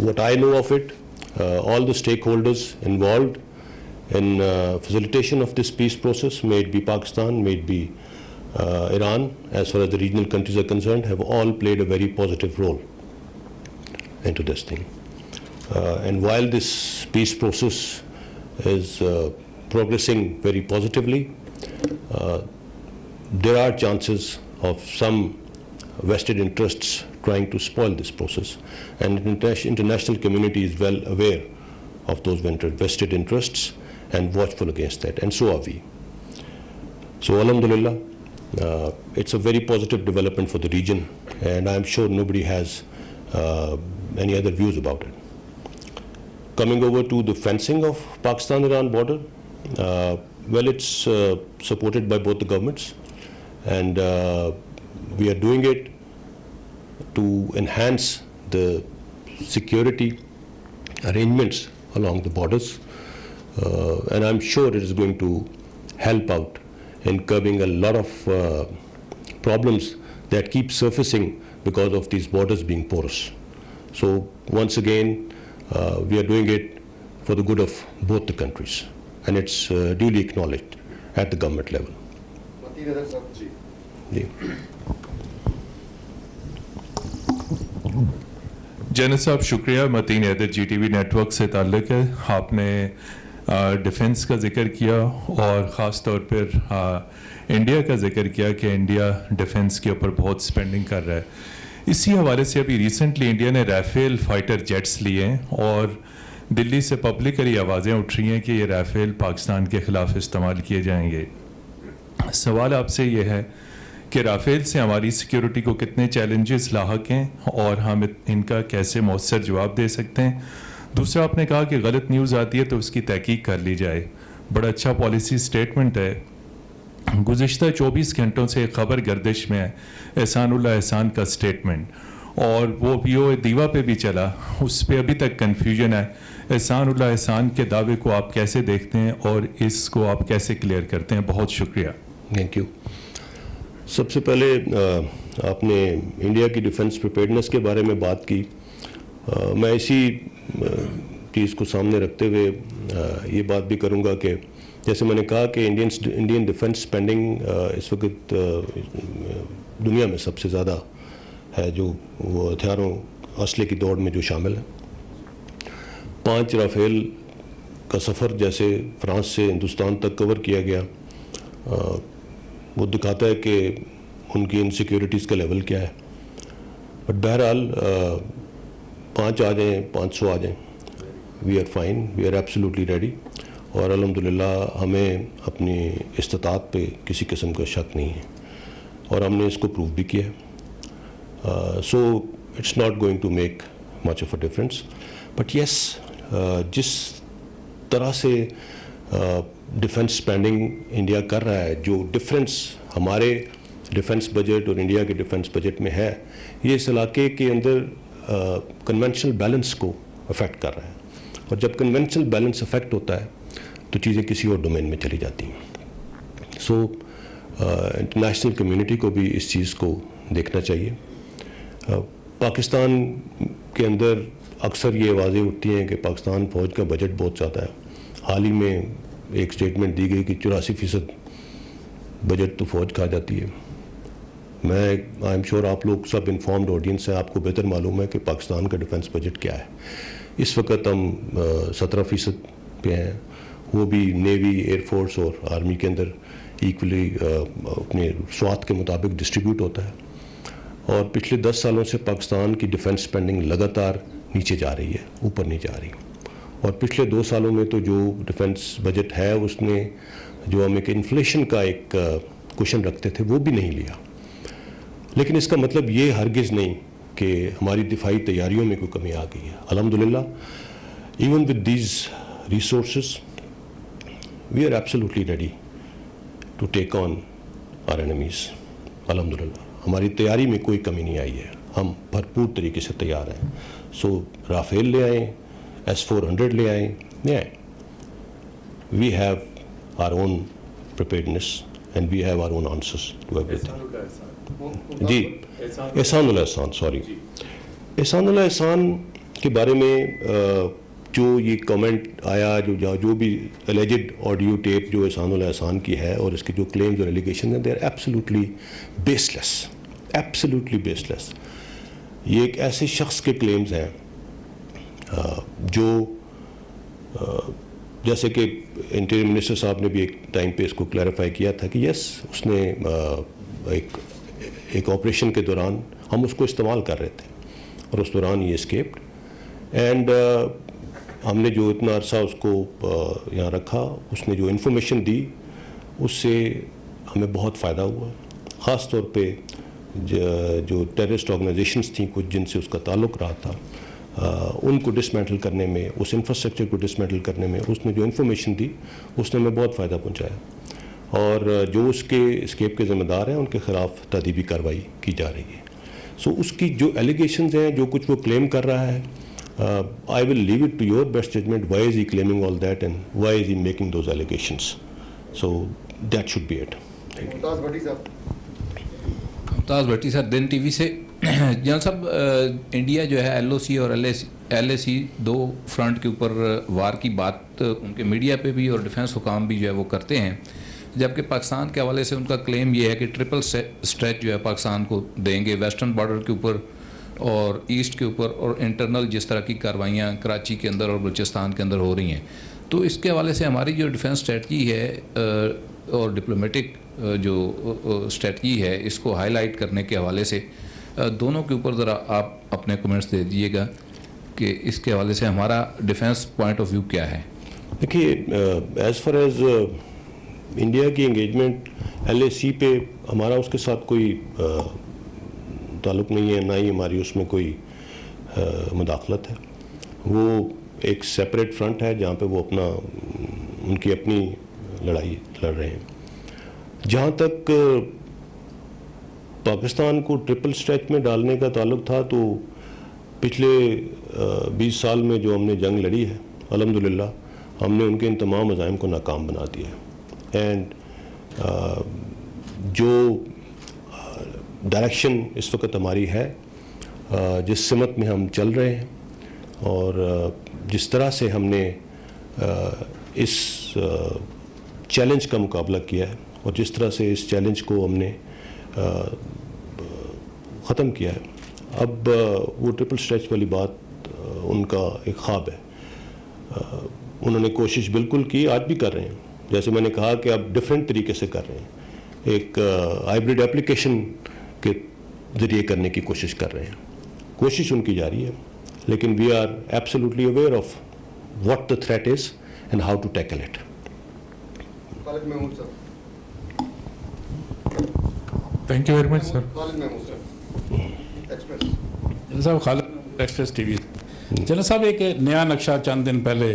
what I know of it, all the stakeholders involved in facilitation of this peace process, may it be Pakistan, may it be Iran, as far as the regional countries are concerned, have all played a very positive role into this thing. And while this peace process is progressing very positively, there are chances of some vested interests trying to spoil this process. And the international community is well aware of those vested interests and watchful against that, and so are we. So alhamdulillah, it's a very positive development for the region, and I'm sure nobody has any other views about it. Coming over to the fencing of Pakistan-Iran border, well, it's supported by both the governments, and we are doing it to enhance the security arrangements along the borders, and I'm sure it is going to help out in curbing a lot of problems that keep surfacing because of these borders being porous. So once again, we are doing it for the good of both the countries, and it's duly acknowledged at the government level. Junaid sahab شکریہ. Mateen Haider G T V network سے تعلق ہے. آپ نے ڈیفنس کا ذکر کیا اور خاص طور پر انڈیا کا ذکر کیا کہ انڈیا ڈیفنس کے اوپر بہت اسپینڈنگ کر رہا ہے. اسی حوالے سے ابھی ریسنٹلی انڈیا نے رافیل فائٹر جیٹس لیے ہیں اور دلی سے پبلکلی آوازیں اٹھ رہی ہیں کہ یہ رافیل پاکستان کے خلاف استعمال کیے جائیں گے. سوال آپ سے یہ ہے کہ رافیل سے ہماری سیکیورٹی کو کتنے چیلنجز لاحق ہیں اور ہم ان کا کیسے مؤثر جواب دے سکتے ہیں. دوسرا, آپ نے کہا کہ غلط نیوز آتی ہے تو اس کی تحقیق کر لی جائے. بڑا اچھا پالیسی اسٹیٹمنٹ ہے. گزشتہ 24 گھنٹوں سے ایک خبر گردش میں ہے, احسان اللہ احسان کا اسٹیٹمنٹ, اور وہ ویو دیوا پہ بھی چلا, اس پہ ابھی تک کنفیوژن ہے. احسان اللہ احسان کے دعوے کو آپ کیسے دیکھتے ہیں اور اس کو آپ کیسے کلیئر کرتے ہیں؟ بہت شکریہ. Thank you. سب سے پہلے آپ نے انڈیا کی ڈیفنس پریپیئرڈنس کے بارے میں بات کی. میں اسی چیز کو سامنے رکھتے ہوئے یہ بات بھی کروں گا کہ جیسے میں نے کہا کہ انڈین ڈیفنس اسپینڈنگ اس وقت دنیا میں سب سے زیادہ ہے جو وہ ہتھیاروں اسلحے کی دوڑ میں جو شامل ہے. 5 رافیل کا سفر جیسے فرانس سے ہندوستان تک کور کیا گیا وہ دکھاتا ہے کہ ان کی انسیکیورٹیز کا لیول کیا ہے. بٹ بہرحال 5 آ جائیں 500 آ جائیں we are fine, we are absolutely ready, اور الحمدللہ ہمیں اپنی استطاعت پہ کسی قسم کا شک نہیں ہے اور ہم نے اس کو پروو بھی کیا ہے. So it's not going to make much of a difference. But yes جس طرح سے ڈیفنس اسپینڈنگ انڈیا کر رہا ہے, جو ڈفرینس ہمارے ڈیفنس بجٹ اور انڈیا کے ڈیفنس بجٹ میں ہے, یہ اس علاقے کے اندر کنونشنل بیلنس کو افیکٹ کر رہا ہے. اور جب کنونشنل بیلنس افیکٹ ہوتا ہے تو چیزیں کسی اور ڈومین میں چلی جاتی ہیں. سو انٹرنیشنل کمیونٹی کو بھی اس چیز کو دیکھنا چاہیے. پاکستان کے اندر اکثر یہ آوازیں اٹھتی ہیں کہ پاکستان فوج کا بجٹ بہت زیادہ ہے. حال ہی میں ایک سٹیٹمنٹ دی گئی کہ 84% بجٹ تو فوج کھا جاتی ہے. میں آئی ایم شیور آپ لوگ سب انفارمڈ آڈینس ہیں, آپ کو بہتر معلوم ہے کہ پاکستان کا ڈیفنس بجٹ کیا ہے. اس وقت ہم 17% پہ ہیں, وہ بھی نیوی, ایئر فورس اور آرمی کے اندر ایکولی اپنے سوات کے مطابق ڈسٹریبیوٹ ہوتا ہے. اور پچھلے 10 سالوں سے پاکستان کی ڈیفنس اسپینڈنگ لگاتار نیچے جا رہی ہے, اوپر نہیں جا رہی. اور پچھلے 2 سالوں میں تو جو ڈیفنس بجٹ ہے اس نے جو ہم ایک انفلیشن کا ایک کوشن رکھتے تھے وہ بھی نہیں لیا. لیکن اس کا مطلب یہ ہرگز نہیں کہ ہماری دفاعی تیاریوں میں کوئی کمی آ گئی ہے. الحمدللہ even with these resources we are absolutely ready to take on our enemies. الحمدللہ ہماری تیاری میں کوئی کمی نہیں آئی ہے, ہم بھرپور طریقے سے تیار ہیں. سو رافیل لے آئیں, S-400 لے آئیں, لے آئیں. We have our own preparedness and we have our own answers to everything. جی احسان اللہ احسان, سوری, احسان اللہ احسان کے بارے میں جو یہ کامنٹ آیا, جو بھی الیجڈ آڈیو ٹیپ جو احسان اللہ احسان کی ہے اور اس کے جو کلیمز اور ایلیگیشن ہیں, they are absolutely baseless, absolutely baseless. یہ ایک ایسے شخص کے کلیمز ہیں جو جیسے کہ انٹیریئر منسٹر صاحب نے بھی ایک ٹائم پہ اس کو کلیریفائی کیا تھا کہ یس اس نے ایک آپریشن کے دوران ہم اس کو استعمال کر رہے تھے اور اس دوران یہ اسکیپڈ, اینڈ ہم نے جو اتنا عرصہ اس کو یہاں رکھا, اس نے جو انفارمیشن دی اس سے ہمیں بہت فائدہ ہوا. خاص طور پہ جو ٹیررسٹ آرگنائزیشنس تھیں کچھ جن سے اس کا تعلق رہا تھا, ان کو ڈسمینٹل کرنے میں, اس انفراسٹرکچر کو ڈسمینٹل کرنے میں اس نے جو انفارمیشن دی اس نے ہمیں بہت فائدہ پہنچایا. اور جو اس کے اسکیپ کے ذمہ دار ہیں ان کے خلاف تادیبی کارروائی کی جا رہی ہے. سو اس کی جو ایلیگیشنز ہیں, جو کچھ وہ کلیم کر رہا ہے, I will leave it to your best judgment. Why is he claiming all that and why is he making those allegations? So that should be it. ممتاز بھٹی صاحب دین ٹی وی سے. جنرل صاحب, انڈیا جو ہے LOC اور LAC 2 فرنٹ کے اوپر وار کی بات ان کے میڈیا پہ بھی اور ڈیفنس حکام بھی جو ہے وہ کرتے ہیں, جبکہ پاکستان کے حوالے سے ان کا کلیم یہ ہے کہ ٹرپل اسٹریچ جو ہے پاکستان کو دیں گے, ویسٹرن بارڈر کے اوپر اور ایسٹ کے اوپر, اور انٹرنل جس طرح کی کارروائیاں کراچی کے اندر اور بلوچستان کے اندر ہو رہی ہیں. تو اس کے حوالے سے ہماری جو ڈیفنس اسٹریٹجی ہے اور ڈپلومیٹک جو اسٹریٹجی ہے اس کو ہائی لائٹ کرنے کے حوالے سے دونوں کے اوپر ذرا آپ اپنے کمنٹس دے دیجیے گا کہ اس کے حوالے سے ہمارا ڈیفنس پوائنٹ آف ویو کیا ہے. دیکھیے, ایز فار ایز انڈیا کی انگیجمنٹ LAC پہ ہمارا اس کے ساتھ کوئی تعلق نہیں ہے, نہ ہی ہماری اس میں کوئی مداخلت ہے. وہ ایک سیپریٹ فرنٹ ہے جہاں پہ وہ ان کی اپنی لڑائی لڑ رہے ہیں. جہاں تک پاکستان کو ٹرپل اسٹریچ میں ڈالنے کا تعلق تھا, تو پچھلے 20 سال میں جو ہم نے جنگ لڑی ہے, الحمدللہ ہم نے ان کے ان تمام عزائم کو ناکام بنا دیا ہے. اینڈ جو ڈائریکشن اس وقت ہماری ہے, جس سمت میں ہم چل رہے ہیں, اور جس طرح سے ہم نے اس چیلنج کا مقابلہ کیا ہے, اور جس طرح سے اس چیلنج کو ہم نے ختم کیا ہے, اب وہ ٹرپل اسٹریچ والی بات ان کا ایک خواب ہے. انہوں نے کوشش بالکل کی, آج بھی کر رہے ہیں, جیسے میں نے کہا کہ اب ڈفرینٹ طریقے سے کر رہے ہیں, ایک ہائبرڈ ایپلیکیشن کے ذریعے کرنے کی کوشش کر رہے ہیں. کوشش ان کی جاری ہے, لیکن we are absolutely aware of what the threat is and how to tackle it. Thank you very much sir. Sahab Khalid express T V. General sahab ایک نیا نقشہ چند دن پہلے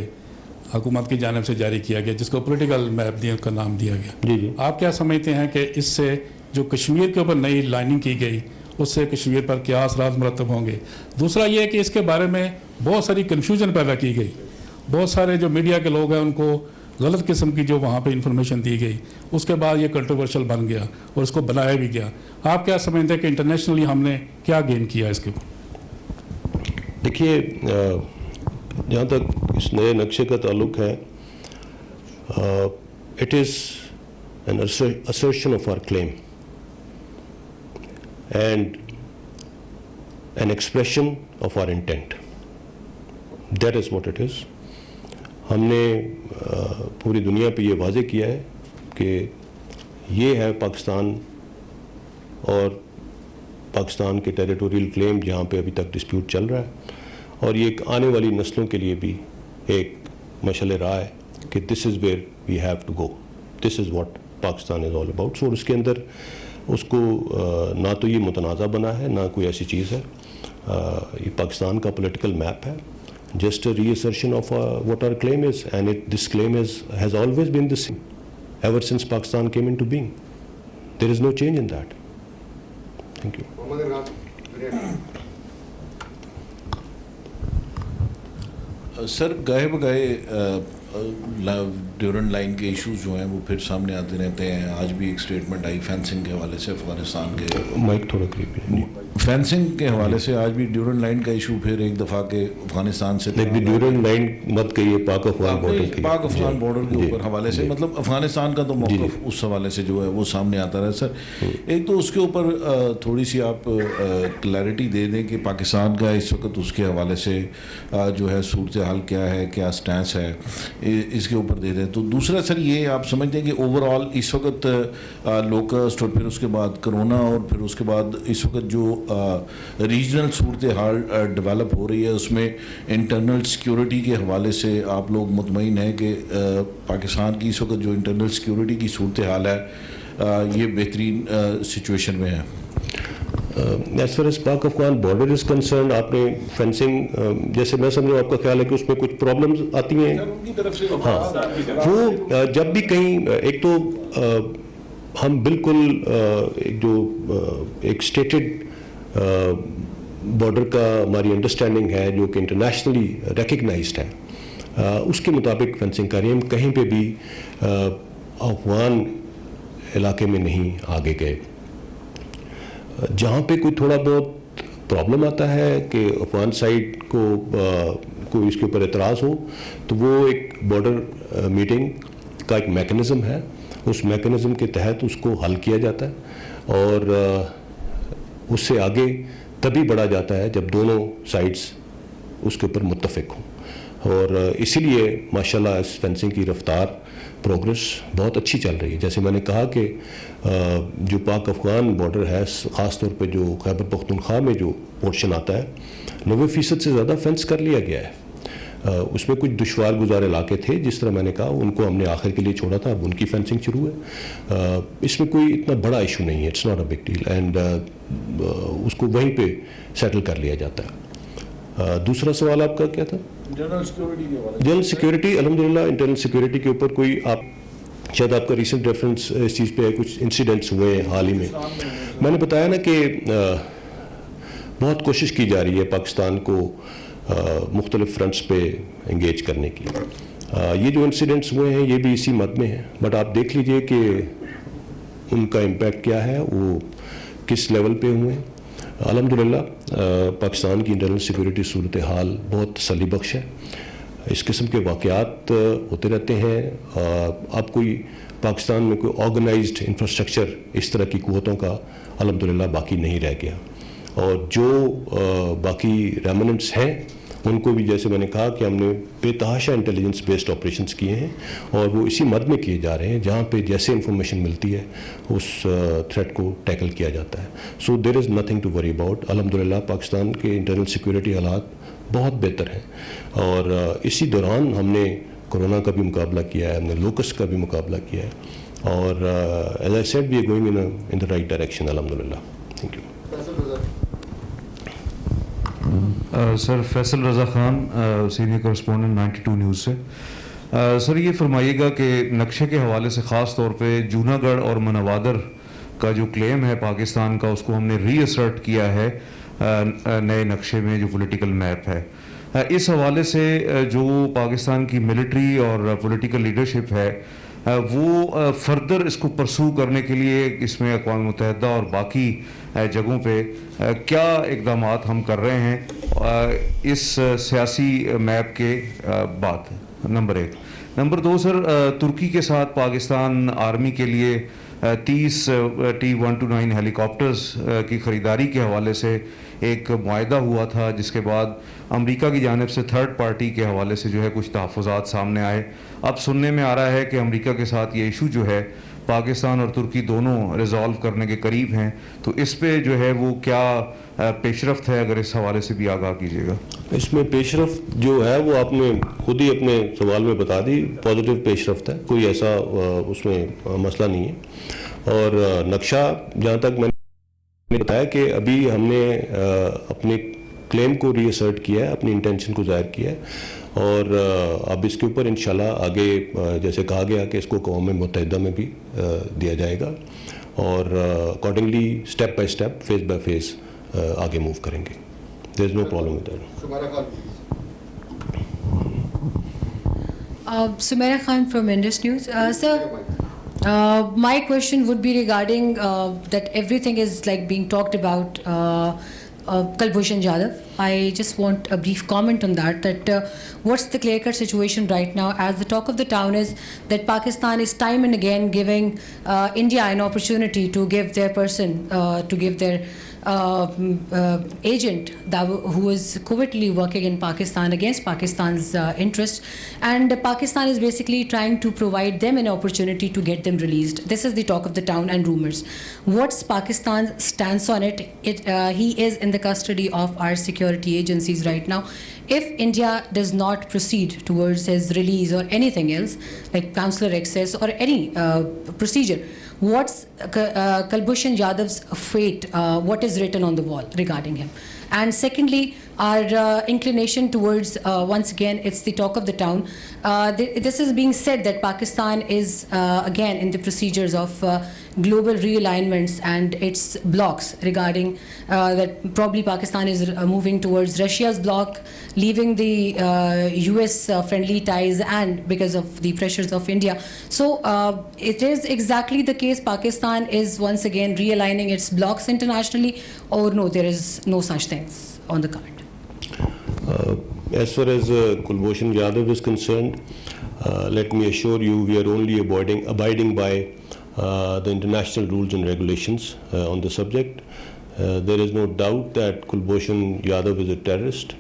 حکومت کی جانب سے جاری کیا گیا جس کو پولیٹیکل میپ کا نام دیا گیا. جی جی. آپ کیا سمجھتے ہیں کہ اس سے جو کشمیر کے اوپر نئی لائننگ کی گئی اس سے کشمیر پر کیا اثرات مرتب ہوں گے؟ دوسرا یہ ہے کہ اس کے بارے میں بہت ساری کنفیوژن پیدا کی گئی, بہت سارے جو میڈیا کے لوگ ہیں ان کو غلط قسم کی جو وہاں پہ انفارمیشن دی گئی, اس کے بعد یہ کنٹروورشل بن گیا اور اس کو بنایا بھی گیا. آپ کیا سمجھتے ہیں کہ انٹرنیشنلی ہم نے کیا گین کیا اس کے اوپر؟ دیکھیے, جہاں تک اس نئے نقشے کا تعلق ہے, it is an assertion of our claim and an expression of our intent. That is what it is. ہم نے پوری دنیا پہ یہ واضح کیا ہے کہ یہ ہے پاکستان اور پاکستان کے ٹیریٹوریل کلیم جہاں پہ ابھی تک ڈسپیوٹ چل رہا ہے, اور یہ ایک آنے والی نسلوں کے لیے بھی ایک مشعل راہ ہے کہ this is where we have to go, this is what Pakistan is all about. So اس کے اندر اس کو نہ تو یہ متنازع بنا ہے, نہ کوئی ایسی چیز ہے. یہ پاکستان کا پولیٹیکل میپ ہے, just a reassertion of what our claim is, and this claim has always been the same ever since Pakistan came into being. There is no change in that. Thank you. Sir گاہے بگاہے ڈیورنٹ لائن کے ایشوز جو ہیں وہ پھر سامنے آتے رہتے ہیں. آج بھی ایک اسٹیٹمنٹ آئی فینسنگ کے حوالے سے, افغانستان کے مائک تھوڑا قریب, فینسنگ کے حوالے سے آج بھی ڈیورنٹ لائن کا ایشو پھر ایک دفعہ کے افغانستان سے ڈیورنٹ لائن مت کہیے, پاک افغان بارڈر کے اوپر حوالے سے, مطلب افغانستان کا تو موقف اس حوالے سے جو ہے وہ سامنے آتا رہا. سر ایک تو اس کے اوپر تھوڑی سی آپ کلیئرٹی دے دیں کہ پاکستان کا اس وقت اس کے حوالے سے جو ہے صورتحال کیا ہے, کیا سٹینس ہے, اس کے اوپر دے دیں. تو دوسرا سر یہ آپ سمجھتے ہیں کہ اوور آل اس وقت لوکسٹ اور پھر اس کے بعد کرونا اور پھر اس کے بعد اس وقت جو ریجنل صورتحال ڈیولپ ہو رہی ہے اس میں انٹرنل سیکیورٹی کے حوالے سے آپ لوگ مطمئن ہیں کہ پاکستان کی اس وقت جو انٹرنل سیکیورٹی کی صورتحال ہے یہ بہترین سچویشن میں ہے؟ As far as Pak Afghan border is concerned, آپ نے فینسنگ جیسے میں سمجھوں آپ کا خیال ہے کہ اس میں کچھ پرابلمز آتی ہیں. ہاں, وہ جب بھی کہیں ایک تو ہم بالکل جو ایک اسٹیٹڈ بارڈر کا ہماری انڈرسٹینڈنگ ہے جو کہ انٹرنیشنلی ریکگنائزڈ ہے, اس کے مطابق فینسنگ کر رہے ہیں. ہم کہیں پہ بھی افغان علاقے میں نہیں آگے گئے. جہاں پہ کوئی تھوڑا بہت پرابلم آتا ہے کہ افغان سائڈ کو کوئی اس کے اوپر اعتراض ہو, تو وہ ایک بارڈر میٹنگ کا ایک میکنزم ہے, اس میکنزم کے تحت اس کو حل کیا جاتا ہے, اور اس سے آگے تبھی بڑھا جاتا ہے جب دونوں سائڈز اس کے اوپر متفق ہوں. اور اسی لیے ماشاءاللہ اس فینسنگ کی رفتار پروگرس بہت اچھی چل رہی ہے. جیسے میں نے کہا کہ جو پاک افغان بارڈر ہے, خاص طور پہ جو خیبر پختونخوا میں جو پورشن آتا ہے, 90% سے زیادہ فینس کر لیا گیا ہے. اس میں کچھ دشوار گزار علاقے تھے, جس طرح میں نے کہا ان کو ہم نے آخر کے لیے چھوڑا تھا, اب ان کی فینسنگ شروع ہے. اس میں کوئی اتنا بڑا ایشو نہیں ہے, it's not a big deal, and اس کو وہیں پہ سیٹل کر لیا جاتا ہے. دوسرا سوال آپ کا کیا تھا؟ General security. الحمدللہ انٹرنل سیکیورٹی کے اوپر کوئی آپ شاید آپ کا ریسنٹ ریفرنس اس چیز پہ کچھ انسیڈنٹس ہوئے ہیں حال ہی میں. میں نے بتایا نا کہ بہت کوشش کی جا رہی ہے پاکستان کو مختلف فرنٹس پہ انگیج کرنے کی. یہ جو انسیڈنٹس ہوئے ہیں یہ بھی اسی مد میں ہیں, بٹ آپ دیکھ لیجئے کہ ان کا امپیکٹ کیا ہے. وہ کس لیول پہ ہوئے ہیں. الحمدللہ پاکستان کی انٹرنل سیکورٹی صورتحال بہت تسلی بخش ہے. اس قسم کے واقعات ہوتے رہتے ہیں. اب کوئی پاکستان میں کوئی آرگنائزڈ انفراسٹرکچر اس طرح کی قوتوں کا الحمدللہ باقی نہیں رہ گیا, اور جو باقی ریمننٹس ہیں ان کو بھی جیسے میں نے کہا کہ ہم نے بے تحاشا انٹیلیجنس بیسڈ آپریشنز کیے ہیں, اور وہ اسی مد میں کیے جا رہے ہیں جہاں پہ جیسے انفارمیشن ملتی ہے اس تھریٹ کو ٹیکل کیا جاتا ہے. So there is nothing to worry about. الحمدللہ پاکستان کے انٹرنل سیکورٹی حالات بہت بہتر ہیں, اور اسی دوران ہم نے کورونا کا بھی مقابلہ کیا ہے, ہم نے لوکس کا بھی مقابلہ کیا ہے, اور as I said we are going in the right direction الحمدللہ. Thank you. Sir Faisal Raza Khan, senior correspondent 92 news سے. سر یہ فرمائیے گا کہ نقشے کے حوالے سے خاص طور پہ جوناگڑھ اور منوادر کا جو کلیم ہے پاکستان کا, اس کو ہم نے ری اسرٹ کیا ہے نئے نقشے میں جو پولیٹیکل میپ ہے. اس حوالے سے جو پاکستان کی ملٹری اور پولیٹیکل لیڈرشپ ہے وہ فردر اس کو پرسو کرنے کے لیے اس میں اقوام متحدہ اور باقی جگہوں پہ کیا اقدامات ہم کر رہے ہیں اس سیاسی میپ کے بعد؟ نمبر 1. نمبر 2 سر, ترکی کے ساتھ پاکستان آرمی کے لیے 30 T-129 ہیلی کاپٹرز کی خریداری کے حوالے سے ایک معاہدہ ہوا تھا, جس کے بعد امریکہ کی جانب سے تھرڈ پارٹی کے حوالے سے جو ہے کچھ تحفظات سامنے آئے. اب سننے میں آ رہا ہے کہ امریکہ کے ساتھ یہ ایشو جو ہے پاکستان اور ترکی دونوں ریزالو کرنے کے قریب ہیں, تو اس پہ جو ہے وہ کیا پیش رفت ہے, اگر اس حوالے سے بھی آگاہ کیجیے گا. اس میں پیش رفت جو ہے وہ آپ نے خود ہی اپنے سوال میں بتا دی, پازیٹیو پیش رفت ہے, کوئی ایسا اس میں مسئلہ نہیں ہے. اور نقشہ جہاں تک میں نے بتایا کہ ابھی ہم نے اپنے کلیم کو ری اسرٹ کیا ہے, اپنی انٹینشن کو ظاہر کیا ہے, اور اب اس کے اوپر انشاءاللہ آگے جیسے کہا گیا کہ اس کو اقوام متحدہ میں بھی دیا جائے گا, اور accordingly step by step phase by phase آگے موو کریں گے. There is no problem with that. Sameera Khan from Indus news. Sir, my question would be regarding that everything is like being talked about Kulbhushan Jadhav. I just want a brief comment on that what's the clear-cut situation right now, as the talk of the town is that Pakistan is time and again giving India an opportunity to give their person, to give their agent who is covertly working in Pakistan against Pakistan's interest, and Pakistan is basically trying to provide them an opportunity to get them released. This is the talk of the town and rumors. What's Pakistan's stance on it? He is in the custody of our security agencies right now. If India does not proceed towards his release or anything else like consular access or any procedure, what's Kulbhushan Jadhav's fate? What is written on the wall regarding him? And secondly, our inclination towards, once again, it's the talk of the town. This is being said that Pakistan is again in the procedures of global realignments and its blocks regarding that probably Pakistan is moving towards Russia's bloc, leaving the US friendly ties, and because of the pressures of India. So it is exactly the case Pakistan is once again realigning its blocks internationally, or no, there is no such things on the card? As far as Kulbhushan Jadhav is concerned, let me assure you we are only abiding by the international rules and regulations on the subject. There is no doubt that Kulbhushan Jadhav is a terrorist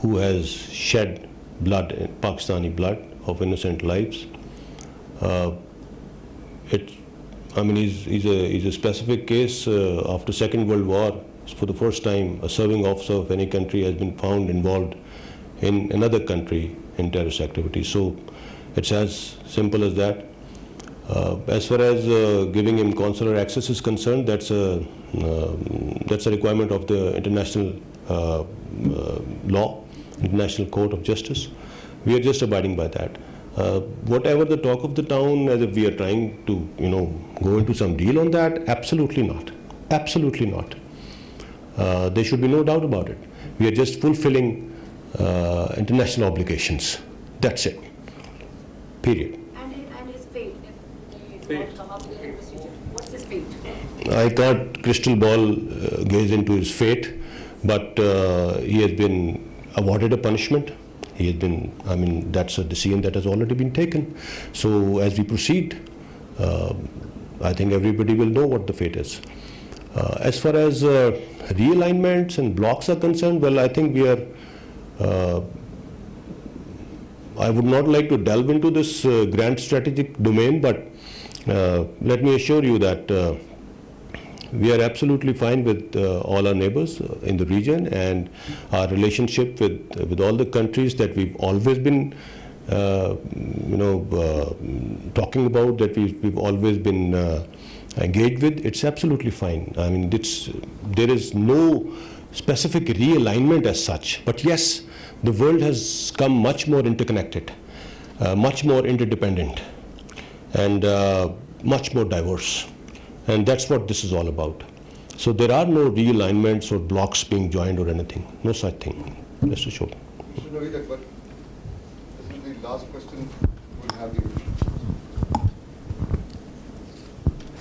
who has shed blood, Pakistani blood of innocent lives. He's a specific case. After Second World War, for the first time, a serving officer of any country has been found involved in another country in terrorist activities. So it's as simple as that. As far as giving him consular access is concerned, that's a requirement of the international law, International Court of Justice. We are just abiding by that. Whatever the talk of the town, as if we are trying to, go into some deal on that, absolutely not. Absolutely not. There should be no doubt about it. We are just fulfilling international obligations. That's it. Period. And his fate, if he does not come up with a procedure, what's his fate? I can't crystal ball gaze into his fate, but he has been awarded a punishment. He has been, I mean, that's a decision that has already been taken. So as we proceed, I think everybody will know what the fate is. As far as realignments and blocks are concerned, well, I think we are, I would not like to delve into this grand strategic domain, but let me assure you that we are absolutely fine with all our neighbors in the region, and our relationship with all the countries that we've always been talking about, that we've always been engaged with, it's absolutely fine. I mean, there is no specific realignment as such, but yes, the world has come much more interconnected, much more interdependent, and much more diverse. And that's what this is all about. So there are no realignments or blocks being joined or anything. No such thing. Rest assured. Mr. Naveed Akbar, this is the last question. We'll have the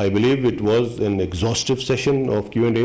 I believe it was an exhaustive session of Q&A.